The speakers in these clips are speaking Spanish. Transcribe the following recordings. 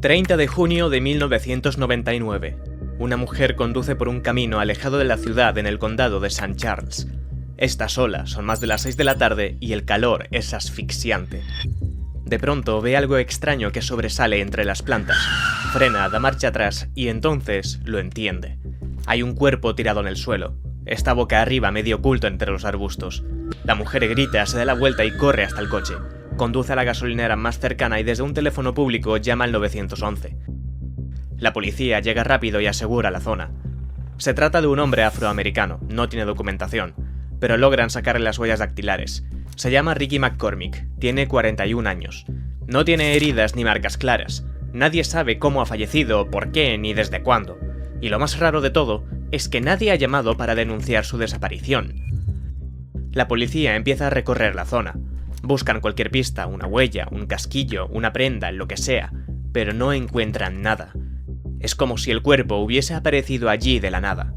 30 de junio de 1999. Una mujer conduce por un camino alejado de la ciudad en el condado de St. Charles. Está sola, son más de las 6 de la tarde y el calor es asfixiante. De pronto ve algo extraño que sobresale entre las plantas. Frena, da marcha atrás y entonces lo entiende. Hay un cuerpo tirado en el suelo. Está boca arriba, medio oculto entre los arbustos. La mujer grita, se da la vuelta y corre hasta el coche. Conduce a la gasolinera más cercana y desde un teléfono público llama al 911. La policía llega rápido y asegura la zona. Se trata de un hombre afroamericano, no tiene documentación, pero logran sacarle las huellas dactilares. Se llama Ricky McCormick, tiene 41 años. No tiene heridas ni marcas claras. Nadie sabe cómo ha fallecido, por qué ni desde cuándo. Y lo más raro de todo es que nadie ha llamado para denunciar su desaparición. La policía empieza a recorrer la zona. Buscan cualquier pista, una huella, un casquillo, una prenda, lo que sea, pero no encuentran nada. Es como si el cuerpo hubiese aparecido allí de la nada.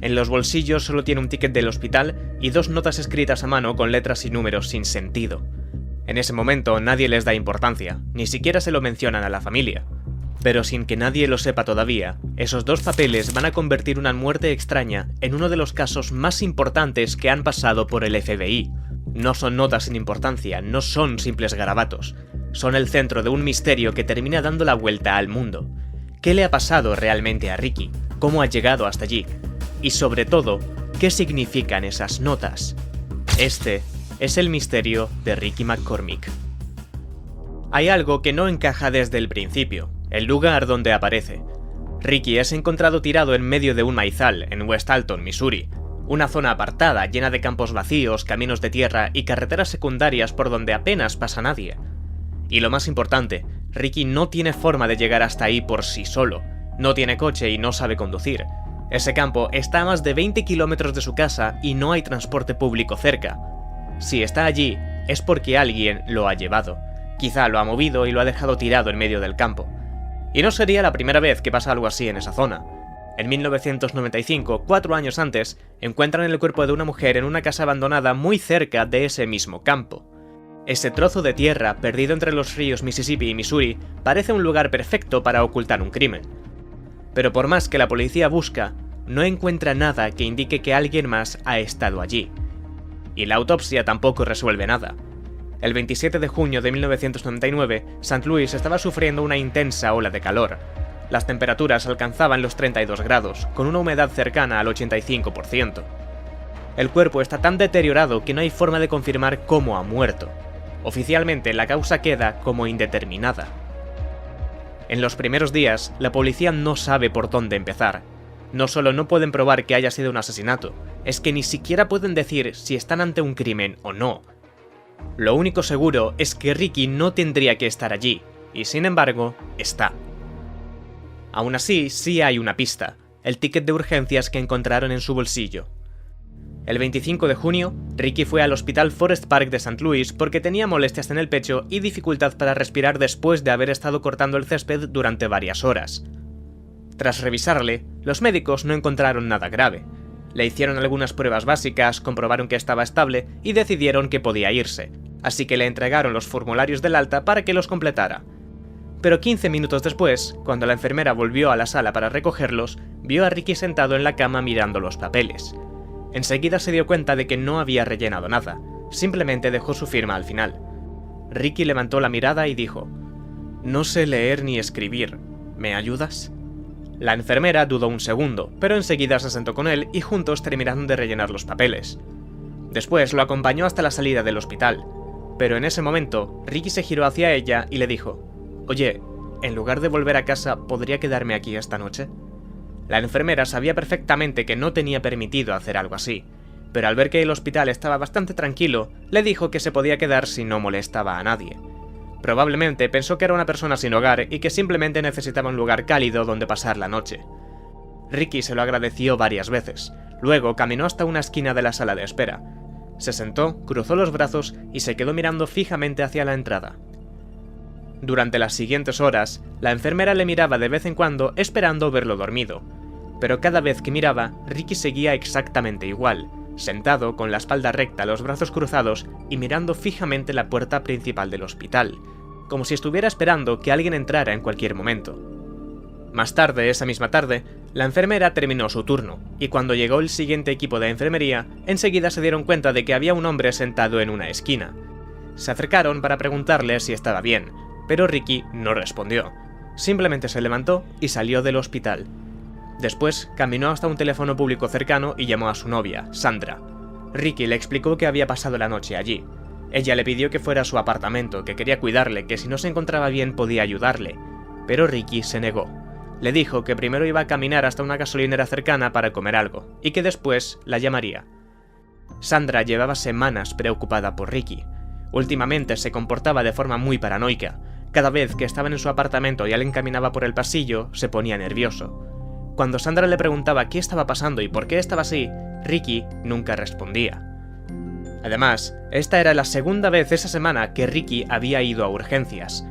En los bolsillos solo tiene un ticket del hospital y 2 notas escritas a mano con letras y números sin sentido. En ese momento nadie les da importancia, ni siquiera se lo mencionan a la familia. Pero sin que nadie lo sepa todavía, esos 2 papeles van a convertir una muerte extraña en uno de los casos más importantes que han pasado por el FBI. No son notas sin importancia, no son simples garabatos. Son el centro de un misterio que termina dando la vuelta al mundo. ¿Qué le ha pasado realmente a Ricky? ¿Cómo ha llegado hasta allí? Y sobre todo, ¿qué significan esas notas? Este es el misterio de Ricky McCormick. Hay algo que no encaja desde el principio, el lugar donde aparece. Ricky es encontrado tirado en medio de un maizal en West Alton, Missouri, una zona apartada llena de campos vacíos, caminos de tierra y carreteras secundarias por donde apenas pasa nadie. Y lo más importante, Ricky no tiene forma de llegar hasta ahí por sí solo, no tiene coche y no sabe conducir. Ese campo está a más de 20 kilómetros de su casa y no hay transporte público cerca. Si está allí, es porque alguien lo ha llevado. Quizá lo ha movido y lo ha dejado tirado en medio del campo. Y no sería la primera vez que pasa algo así en esa zona. En 1995, 4 años antes, encuentran el cuerpo de una mujer en una casa abandonada muy cerca de ese mismo campo. Ese trozo de tierra, perdido entre los ríos Mississippi y Missouri, parece un lugar perfecto para ocultar un crimen. Pero por más que la policía busca, no encuentra nada que indique que alguien más ha estado allí. Y la autopsia tampoco resuelve nada. El 27 de junio de 1999, St. Louis estaba sufriendo una intensa ola de calor. Las temperaturas alcanzaban los 32 grados, con una humedad cercana al 85%. El cuerpo está tan deteriorado que no hay forma de confirmar cómo ha muerto. Oficialmente, la causa queda como indeterminada. En los primeros días, la policía no sabe por dónde empezar. No solo no pueden probar que haya sido un asesinato, es que ni siquiera pueden decir si están ante un crimen o no. Lo único seguro es que Ricky no tendría que estar allí, y sin embargo, está. Aún así, sí hay una pista, el ticket de urgencias que encontraron en su bolsillo. El 25 de junio, Ricky fue al hospital Forest Park de St. Louis porque tenía molestias en el pecho y dificultad para respirar después de haber estado cortando el césped durante varias horas. Tras revisarle, los médicos no encontraron nada grave. Le hicieron algunas pruebas básicas, comprobaron que estaba estable y decidieron que podía irse, así que le entregaron los formularios del alta para que los completara. Pero 15 minutos después, cuando la enfermera volvió a la sala para recogerlos, vio a Ricky sentado en la cama mirando los papeles. Enseguida se dio cuenta de que no había rellenado nada, simplemente dejó su firma al final. Ricky levantó la mirada y dijo: «No sé leer ni escribir, ¿me ayudas?». La enfermera dudó un segundo, pero enseguida se sentó con él y juntos terminaron de rellenar los papeles. Después lo acompañó hasta la salida del hospital, pero en ese momento Ricky se giró hacia ella y le dijo: «Oye, en lugar de volver a casa, ¿podría quedarme aquí esta noche?». La enfermera sabía perfectamente que no tenía permitido hacer algo así, pero al ver que el hospital estaba bastante tranquilo, le dijo que se podía quedar si no molestaba a nadie. Probablemente pensó que era una persona sin hogar y que simplemente necesitaba un lugar cálido donde pasar la noche. Ricky se lo agradeció varias veces, luego caminó hasta una esquina de la sala de espera. Se sentó, cruzó los brazos y se quedó mirando fijamente hacia la entrada. Durante las siguientes horas, la enfermera le miraba de vez en cuando esperando verlo dormido, pero cada vez que miraba, Ricky seguía exactamente igual, sentado con la espalda recta, los brazos cruzados y mirando fijamente la puerta principal del hospital. como si estuviera esperando que alguien entrara en cualquier momento. Más tarde, esa misma tarde, la enfermera terminó su turno, y cuando llegó el siguiente equipo de enfermería, enseguida se dieron cuenta de que había un hombre sentado en una esquina. Se acercaron para preguntarle si estaba bien, pero Ricky no respondió. Simplemente se levantó y salió del hospital. Después, caminó hasta un teléfono público cercano y llamó a su novia, Sandra. Ricky le explicó que había pasado la noche allí. Ella le pidió que fuera a su apartamento, que quería cuidarle, que si no se encontraba bien podía ayudarle. Pero Ricky se negó. Le dijo que primero iba a caminar hasta una gasolinera cercana para comer algo, y que después la llamaría. Sandra llevaba semanas preocupada por Ricky. Últimamente se comportaba de forma muy paranoica. Cada vez que estaban en su apartamento y alguien caminaba por el pasillo, se ponía nervioso. Cuando Sandra le preguntaba qué estaba pasando y por qué estaba así, Ricky nunca respondía. Además, esta era la segunda vez esa semana que Ricky había ido a urgencias.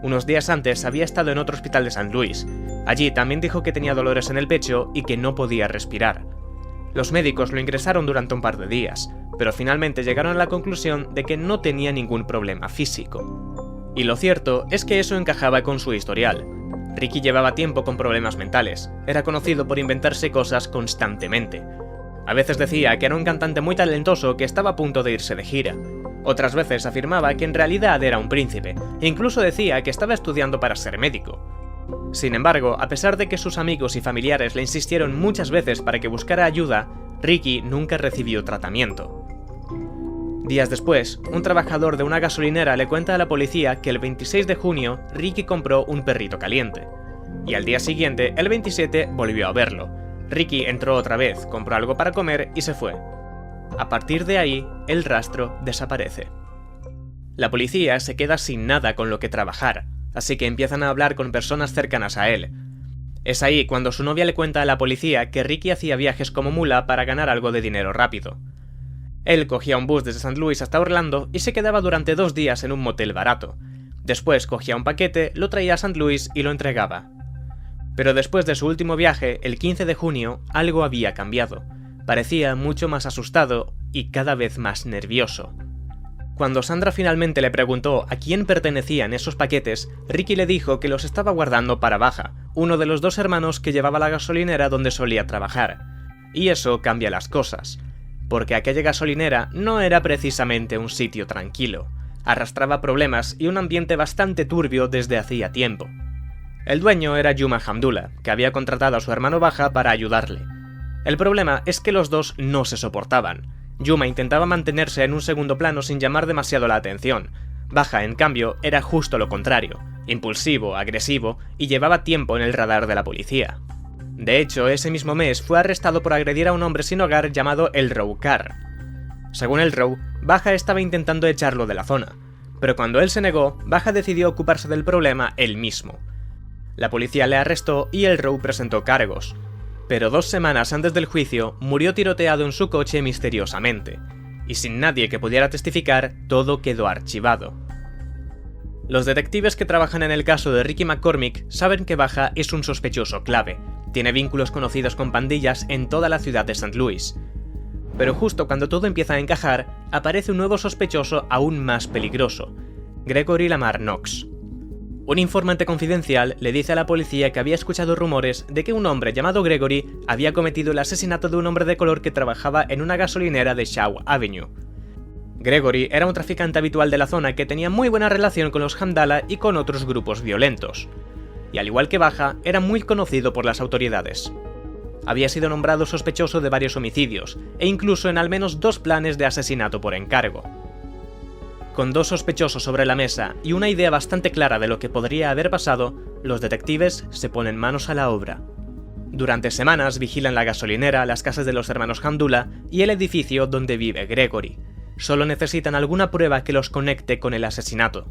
Unos días antes había estado en otro hospital de St. Louis. Allí también dijo que tenía dolores en el pecho y que no podía respirar. Los médicos lo ingresaron durante un par de días, pero finalmente llegaron a la conclusión de que no tenía ningún problema físico. Y lo cierto es que eso encajaba con su historial. Ricky llevaba tiempo con problemas mentales, era conocido por inventarse cosas constantemente. A veces decía que era un cantante muy talentoso que estaba a punto de irse de gira. Otras veces afirmaba que en realidad era un príncipe, e incluso decía que estaba estudiando para ser médico. Sin embargo, a pesar de que sus amigos y familiares le insistieron muchas veces para que buscara ayuda, Ricky nunca recibió tratamiento. Días después, un trabajador de una gasolinera le cuenta a la policía que el 26 de junio Ricky compró un perrito caliente. Y al día siguiente, el 27, volvió a verlo. Ricky entró otra vez, compró algo para comer y se fue. A partir de ahí, el rastro desaparece. La policía se queda sin nada con lo que trabajar, así que empiezan a hablar con personas cercanas a él. Es ahí cuando su novia le cuenta a la policía que Ricky hacía viajes como mula para ganar algo de dinero rápido. Él cogía un bus desde St. Louis hasta Orlando y se quedaba durante 2 días en un motel barato. Después cogía un paquete, lo traía a St. Louis y lo entregaba. Pero después de su último viaje, el 15 de junio, algo había cambiado. Parecía mucho más asustado y cada vez más nervioso. Cuando Sandra finalmente le preguntó a quién pertenecían esos paquetes, Ricky le dijo que los estaba guardando para Baja, uno de los 2 hermanos que llevaba la gasolinera donde solía trabajar. Y eso cambia las cosas, porque aquella gasolinera no era precisamente un sitio tranquilo. Arrastraba problemas y un ambiente bastante turbio desde hacía tiempo. El dueño era Yuma Hamdullah, que había contratado a su hermano Baja para ayudarle. El problema es que los dos no se soportaban. Yuma intentaba mantenerse en un segundo plano sin llamar demasiado la atención. Baja, en cambio, era justo lo contrario, impulsivo, agresivo y llevaba tiempo en el radar de la policía. De hecho, ese mismo mes fue arrestado por agredir a un hombre sin hogar llamado El Carr. Según El Row, Baja estaba intentando echarlo de la zona, pero cuando él se negó, Baja decidió ocuparse del problema él mismo. La policía le arrestó y El Row presentó cargos, pero 2 semanas antes del juicio murió tiroteado en su coche misteriosamente, y sin nadie que pudiera testificar, todo quedó archivado. Los detectives que trabajan en el caso de Ricky McCormick saben que Baja es un sospechoso clave, tiene vínculos conocidos con pandillas en toda la ciudad de St. Louis. Pero justo cuando todo empieza a encajar, aparece un nuevo sospechoso aún más peligroso, Gregory Lamar Knox. Un informante confidencial le dice a la policía que había escuchado rumores de que un hombre llamado Gregory había cometido el asesinato de un hombre de color que trabajaba en una gasolinera de Shaw Avenue. Gregory era un traficante habitual de la zona que tenía muy buena relación con los Hamdallah y con otros grupos violentos. Y al igual que Baja, era muy conocido por las autoridades. Había sido nombrado sospechoso de varios homicidios, e incluso en al menos 2 planes de asesinato por encargo. Con 2 sospechosos sobre la mesa y una idea bastante clara de lo que podría haber pasado, los detectives se ponen manos a la obra. Durante semanas vigilan la gasolinera, las casas de los hermanos Hamdullah y el edificio donde vive Gregory. Solo necesitan alguna prueba que los conecte con el asesinato.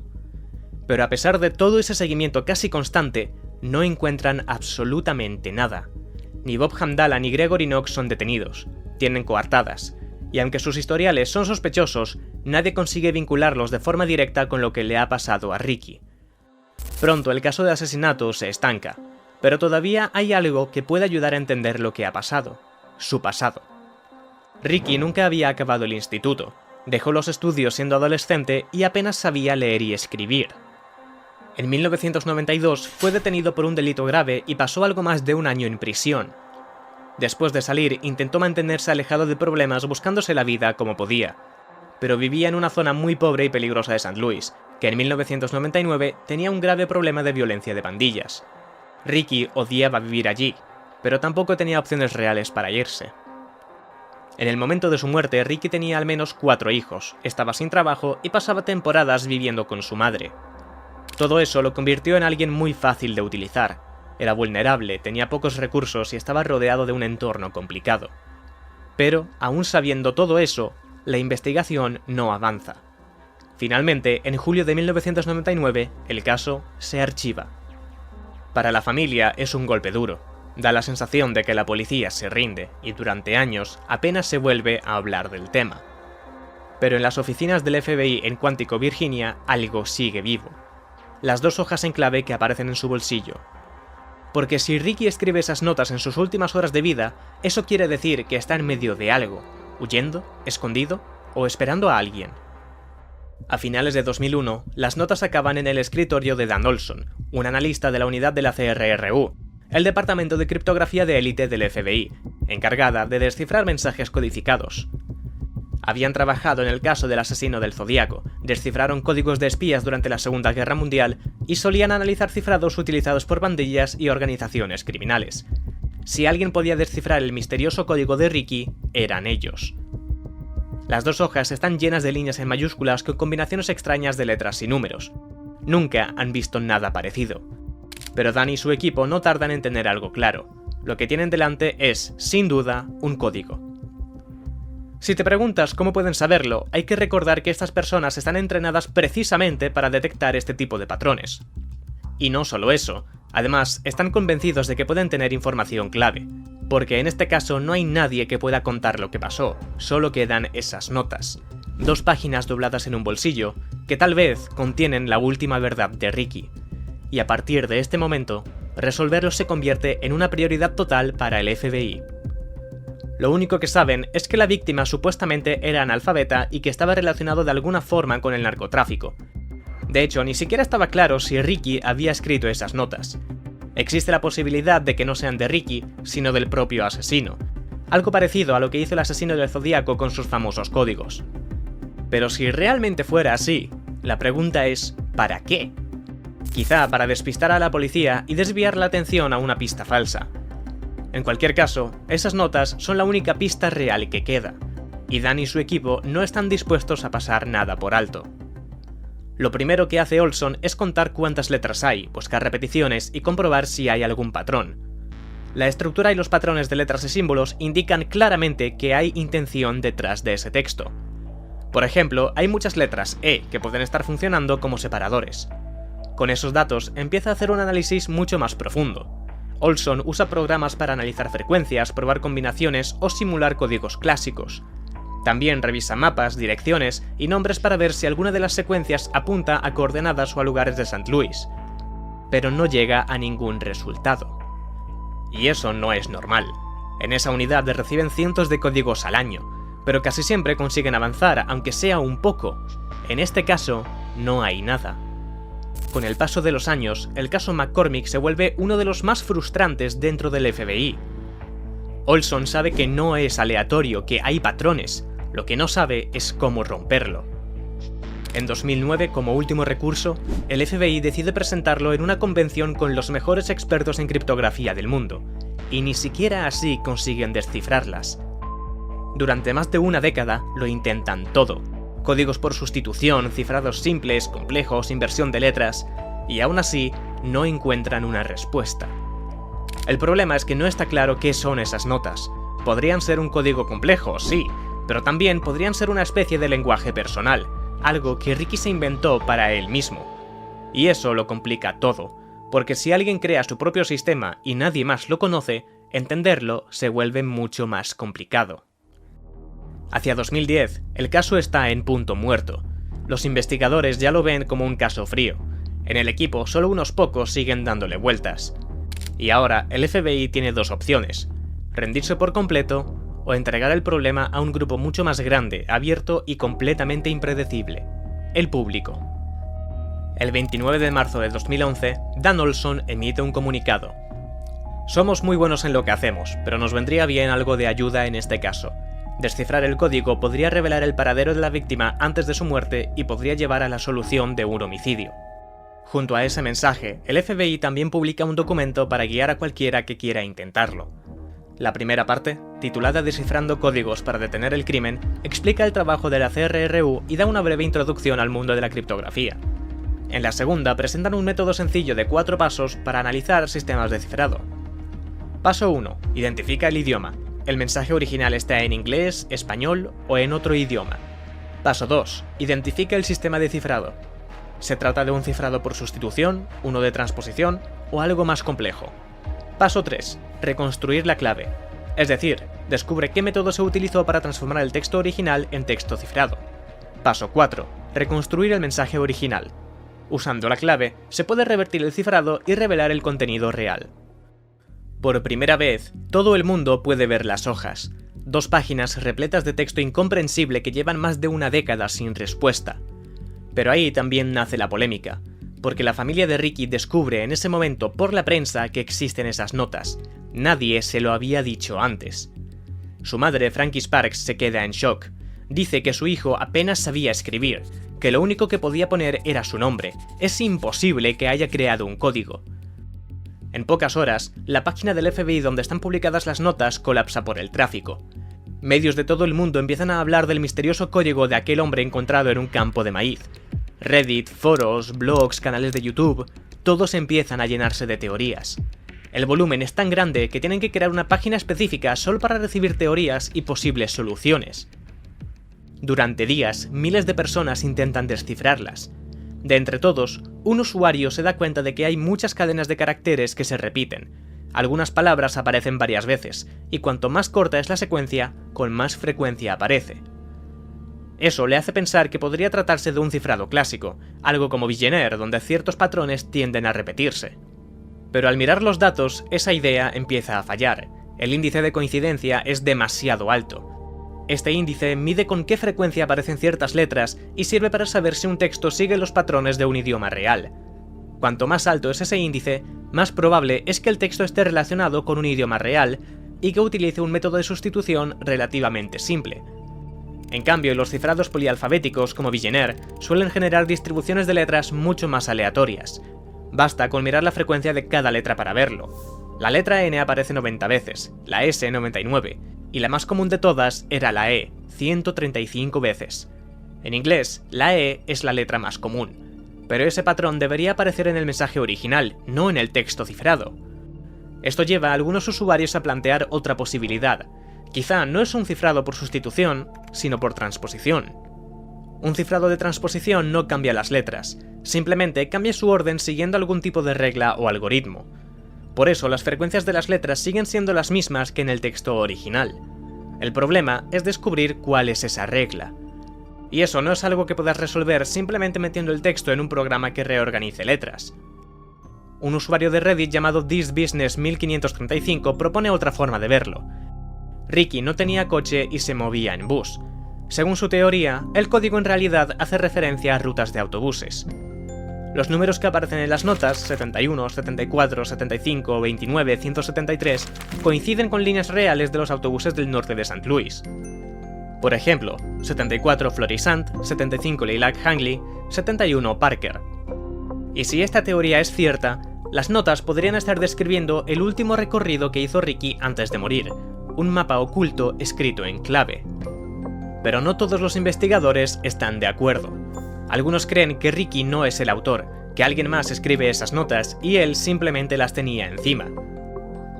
Pero a pesar de todo ese seguimiento casi constante, no encuentran absolutamente nada. Ni Bob Hamdallah ni Gregory Knox son detenidos, tienen coartadas, y aunque sus historiales son sospechosos, nadie consigue vincularlos de forma directa con lo que le ha pasado a Ricky. Pronto el caso de asesinato se estanca, pero todavía hay algo que puede ayudar a entender lo que ha pasado, su pasado. Ricky nunca había acabado el instituto, dejó los estudios siendo adolescente y apenas sabía leer y escribir. En 1992 fue detenido por un delito grave y pasó algo más de un año en prisión. Después de salir, intentó mantenerse alejado de problemas buscándose la vida como podía, pero vivía en una zona muy pobre y peligrosa de St. Louis, que en 1999 tenía un grave problema de violencia de pandillas. Ricky odiaba vivir allí, pero tampoco tenía opciones reales para irse. En el momento de su muerte, Ricky tenía al menos 4 hijos, estaba sin trabajo y pasaba temporadas viviendo con su madre. Todo eso lo convirtió en alguien muy fácil de utilizar. Era vulnerable, tenía pocos recursos y estaba rodeado de un entorno complicado. Pero, aún sabiendo todo eso, la investigación no avanza. Finalmente, en julio de 1999, el caso se archiva. Para la familia es un golpe duro. Da la sensación de que la policía se rinde y durante años apenas se vuelve a hablar del tema. Pero en las oficinas del FBI en Quantico, Virginia, algo sigue vivo. Las 2 hojas en clave que aparecen en su bolsillo. Porque si Ricky escribe esas notas en sus últimas horas de vida, eso quiere decir que está en medio de algo, huyendo, escondido o esperando a alguien. A finales de 2001, las notas acaban en el escritorio de Dan Olson, un analista de la unidad de la CRRU, el departamento de criptografía de élite del FBI, encargada de descifrar mensajes codificados. Habían trabajado en el caso del asesino del Zodíaco, descifraron códigos de espías durante la Segunda Guerra Mundial y solían analizar cifrados utilizados por pandillas y organizaciones criminales. Si alguien podía descifrar el misterioso código de Ricky, eran ellos. Las 2 hojas están llenas de líneas en mayúsculas con combinaciones extrañas de letras y números. Nunca han visto nada parecido. Pero Dan y su equipo no tardan en tener algo claro. Lo que tienen delante es, sin duda, un código. Si te preguntas cómo pueden saberlo, hay que recordar que estas personas están entrenadas precisamente para detectar este tipo de patrones. Y no solo eso, además están convencidos de que pueden tener información clave, porque en este caso no hay nadie que pueda contar lo que pasó, solo quedan esas notas. 2 páginas dobladas en un bolsillo, que tal vez contienen la última verdad de Ricky. Y a partir de este momento, resolverlo se convierte en una prioridad total para el FBI. Lo único que saben es que la víctima supuestamente era analfabeta y que estaba relacionado de alguna forma con el narcotráfico. De hecho, ni siquiera estaba claro si Ricky había escrito esas notas. Existe la posibilidad de que no sean de Ricky, sino del propio asesino. Algo parecido a lo que hizo el asesino del Zodíaco con sus famosos códigos. Pero si realmente fuera así, la pregunta es ¿para qué? Quizá para despistar a la policía y desviar la atención a una pista falsa. En cualquier caso, esas notas son la única pista real que queda, y Dan y su equipo no están dispuestos a pasar nada por alto. Lo primero que hace Olson es contar cuántas letras hay, buscar repeticiones y comprobar si hay algún patrón. La estructura y los patrones de letras y símbolos indican claramente que hay intención detrás de ese texto. Por ejemplo, hay muchas letras E que pueden estar funcionando como separadores. Con esos datos empieza a hacer un análisis mucho más profundo. Olson usa programas para analizar frecuencias, probar combinaciones o simular códigos clásicos. También revisa mapas, direcciones y nombres para ver si alguna de las secuencias apunta a coordenadas o a lugares de St. Louis. Pero no llega a ningún resultado. Y eso no es normal. En esa unidad reciben cientos de códigos al año, pero casi siempre consiguen avanzar, aunque sea un poco. En este caso, no hay nada. Con el paso de los años, el caso McCormick se vuelve uno de los más frustrantes dentro del FBI. Olson sabe que no es aleatorio, que hay patrones, lo que no sabe es cómo romperlo. En 2009, como último recurso, el FBI decide presentarlo en una convención con los mejores expertos en criptografía del mundo, y ni siquiera así consiguen descifrarlas. Durante más de una década lo intentan todo. Códigos por sustitución, cifrados simples, complejos, inversión de letras, y aún así no encuentran una respuesta. El problema es que no está claro qué son esas notas. Podrían ser un código complejo, sí, pero también podrían ser una especie de lenguaje personal, algo que Ricky se inventó para él mismo. Y eso lo complica todo, porque si alguien crea su propio sistema y nadie más lo conoce, entenderlo se vuelve mucho más complicado. Hacia 2010, el caso está en punto muerto. Los investigadores ya lo ven como un caso frío. En el equipo solo unos pocos siguen dándole vueltas. Y ahora el FBI tiene 2 opciones: rendirse por completo o entregar el problema a un grupo mucho más grande, abierto y completamente impredecible: el público. El 29 de marzo de 2011, Dan Olson emite un comunicado. Somos muy buenos en lo que hacemos, pero nos vendría bien algo de ayuda en este caso. Descifrar el código podría revelar el paradero de la víctima antes de su muerte y podría llevar a la solución de un homicidio. Junto a ese mensaje, el FBI también publica un documento para guiar a cualquiera que quiera intentarlo. La primera parte, titulada Descifrando códigos para detener el crimen, explica el trabajo de la CRRU y da una breve introducción al mundo de la criptografía. En la segunda presentan un método sencillo de 4 pasos para analizar sistemas de cifrado. Paso 1. Identifica el idioma. El mensaje original está en inglés, español o en otro idioma. Paso 2. Identifica el sistema de cifrado. ¿Se trata de un cifrado por sustitución, uno de transposición o algo más complejo? Paso 3. Reconstruir la clave. Es decir, descubre qué método se utilizó para transformar el texto original en texto cifrado. Paso 4. Reconstruir el mensaje original. Usando la clave, se puede revertir el cifrado y revelar el contenido real. Por primera vez, todo el mundo puede ver las hojas. 2 páginas repletas de texto incomprensible que llevan más de una década sin respuesta. Pero ahí también nace la polémica, porque la familia de Ricky descubre en ese momento por la prensa que existen esas notas. Nadie se lo había dicho antes. Su madre, Frankie Sparks, se queda en shock. Dice que su hijo apenas sabía escribir, que lo único que podía poner era su nombre. Es imposible que haya creado un código. En pocas horas, la página del FBI donde están publicadas las notas colapsa por el tráfico. Medios de todo el mundo empiezan a hablar del misterioso código de aquel hombre encontrado en un campo de maíz. Reddit, foros, blogs, canales de YouTube, todos empiezan a llenarse de teorías. El volumen es tan grande que tienen que crear una página específica solo para recibir teorías y posibles soluciones. Durante días, miles de personas intentan descifrarlas. De entre todos, un usuario se da cuenta de que hay muchas cadenas de caracteres que se repiten. Algunas palabras aparecen varias veces, y cuanto más corta es la secuencia, con más frecuencia aparece. Eso le hace pensar que podría tratarse de un cifrado clásico, algo como Vigenère, donde ciertos patrones tienden a repetirse. Pero al mirar los datos, esa idea empieza a fallar. El índice de coincidencia es demasiado alto. Este índice mide con qué frecuencia aparecen ciertas letras y sirve para saber si un texto sigue los patrones de un idioma real. Cuanto más alto es ese índice, más probable es que el texto esté relacionado con un idioma real y que utilice un método de sustitución relativamente simple. En cambio, los cifrados polialfabéticos como Vigenère suelen generar distribuciones de letras mucho más aleatorias. Basta con mirar la frecuencia de cada letra para verlo. La letra N aparece 90 veces, la S 99, y la más común de todas era la E, 135 veces. En inglés, la E es la letra más común, pero ese patrón debería aparecer en el mensaje original, no en el texto cifrado. Esto lleva a algunos usuarios a plantear otra posibilidad. Quizá no es un cifrado por sustitución, sino por transposición. Un cifrado de transposición no cambia las letras, simplemente cambia su orden siguiendo algún tipo de regla o algoritmo. Por eso las frecuencias de las letras siguen siendo las mismas que en el texto original. El problema es descubrir cuál es esa regla. Y eso no es algo que puedas resolver simplemente metiendo el texto en un programa que reorganice letras. Un usuario de Reddit llamado ThisBusiness1535 propone otra forma de verlo. Ricky no tenía coche y se movía en bus. Según su teoría, el código en realidad hace referencia a rutas de autobuses. Los números que aparecen en las notas, 71, 74, 75, 29, 173, coinciden con líneas reales de los autobuses del norte de St. Louis. Por ejemplo, 74 Florissant, 75 Lilac Hangley, 71 Parker. Y si esta teoría es cierta, las notas podrían estar describiendo el último recorrido que hizo Ricky antes de morir, un mapa oculto escrito en clave. Pero no todos los investigadores están de acuerdo. Algunos creen que Ricky no es el autor, que alguien más escribe esas notas y él simplemente las tenía encima.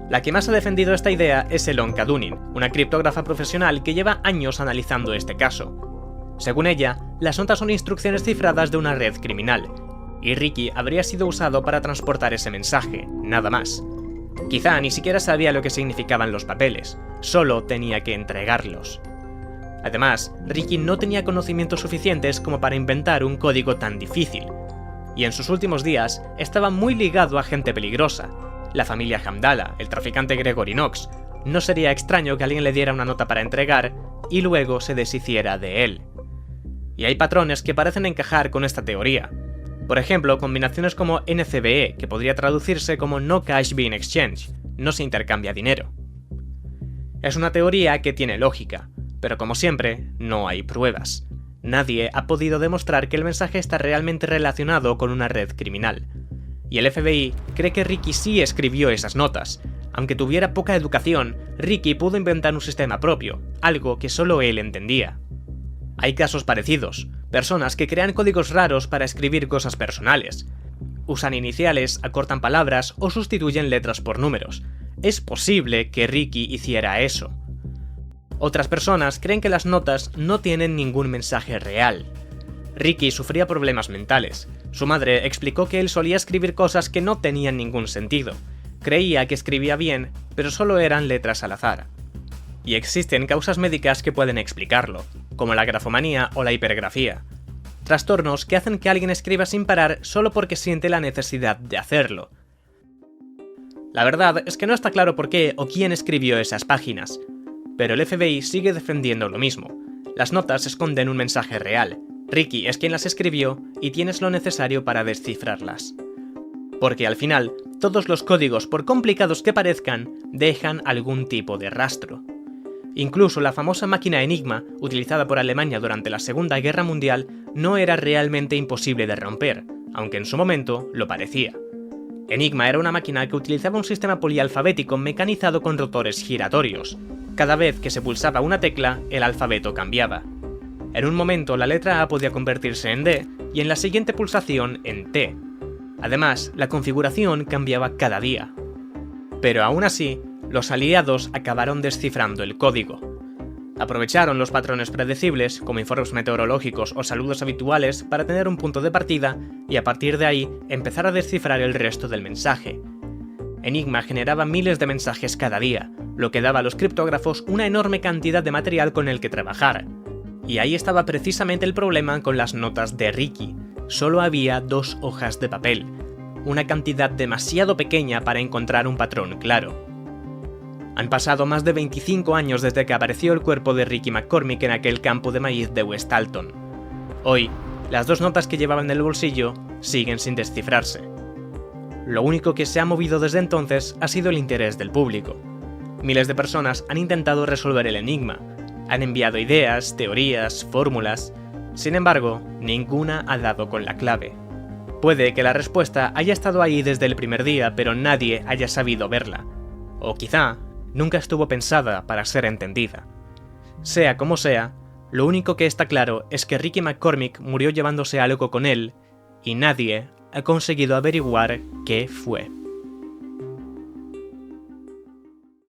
La que más ha defendido esta idea es Elonka Dunning, una criptógrafa profesional que lleva años analizando este caso. Según ella, las notas son instrucciones cifradas de una red criminal, y Ricky habría sido usado para transportar ese mensaje, nada más. Quizá ni siquiera sabía lo que significaban los papeles, solo tenía que entregarlos. Además, Ricky no tenía conocimientos suficientes como para inventar un código tan difícil, y en sus últimos días estaba muy ligado a gente peligrosa, la familia Hamdallah, el traficante Gregory Knox. No sería extraño que alguien le diera una nota para entregar y luego se deshiciera de él. Y hay patrones que parecen encajar con esta teoría. Por ejemplo, combinaciones como NCBE, que podría traducirse como No Cash Being Exchanged, no se intercambia dinero. Es una teoría que tiene lógica, pero como siempre, no hay pruebas. Nadie ha podido demostrar que el mensaje está realmente relacionado con una red criminal. Y el FBI cree que Ricky sí escribió esas notas. Aunque tuviera poca educación, Ricky pudo inventar un sistema propio, algo que solo él entendía. Hay casos parecidos, personas que crean códigos raros para escribir cosas personales. Usan iniciales, acortan palabras o sustituyen letras por números. Es posible que Ricky hiciera eso. Otras personas creen que las notas no tienen ningún mensaje real. Ricky sufría problemas mentales. Su madre explicó que él solía escribir cosas que no tenían ningún sentido. Creía que escribía bien, pero solo eran letras al azar. Y existen causas médicas que pueden explicarlo, como la grafomanía o la hipergrafía. Trastornos que hacen que alguien escriba sin parar solo porque siente la necesidad de hacerlo. La verdad es que no está claro por qué o quién escribió esas páginas, pero el FBI sigue defendiendo lo mismo. Las notas esconden un mensaje real. Ricky es quien las escribió y tienes lo necesario para descifrarlas. Porque al final, todos los códigos, por complicados que parezcan, dejan algún tipo de rastro. Incluso la famosa máquina Enigma, utilizada por Alemania durante la Segunda Guerra Mundial, no era realmente imposible de romper, aunque en su momento lo parecía. Enigma era una máquina que utilizaba un sistema polialfabético mecanizado con rotores giratorios. Cada vez que se pulsaba una tecla, el alfabeto cambiaba. En un momento la letra A podía convertirse en D y en la siguiente pulsación en T. Además, la configuración cambiaba cada día. Pero aún así, los aliados acabaron descifrando el código. Aprovecharon los patrones predecibles, como informes meteorológicos o saludos habituales, para tener un punto de partida y a partir de ahí empezar a descifrar el resto del mensaje. Enigma generaba miles de mensajes cada día, lo que daba a los criptógrafos una enorme cantidad de material con el que trabajar. Y ahí estaba precisamente el problema con las notas de Ricky. Solo había 2 hojas de papel, una cantidad demasiado pequeña para encontrar un patrón claro. Han pasado más de 25 años desde que apareció el cuerpo de Ricky McCormick en aquel campo de maíz de West Alton. Hoy, las 2 notas que llevaba en el bolsillo siguen sin descifrarse. Lo único que se ha movido desde entonces ha sido el interés del público. Miles de personas han intentado resolver el enigma, han enviado ideas, teorías, fórmulas. Sin embargo, ninguna ha dado con la clave. Puede que la respuesta haya estado ahí desde el primer día, pero nadie haya sabido verla. O quizá nunca estuvo pensada para ser entendida. Sea como sea, lo único que está claro es que Ricky McCormick murió llevándose algo con él, y nadie ha conseguido averiguar qué fue.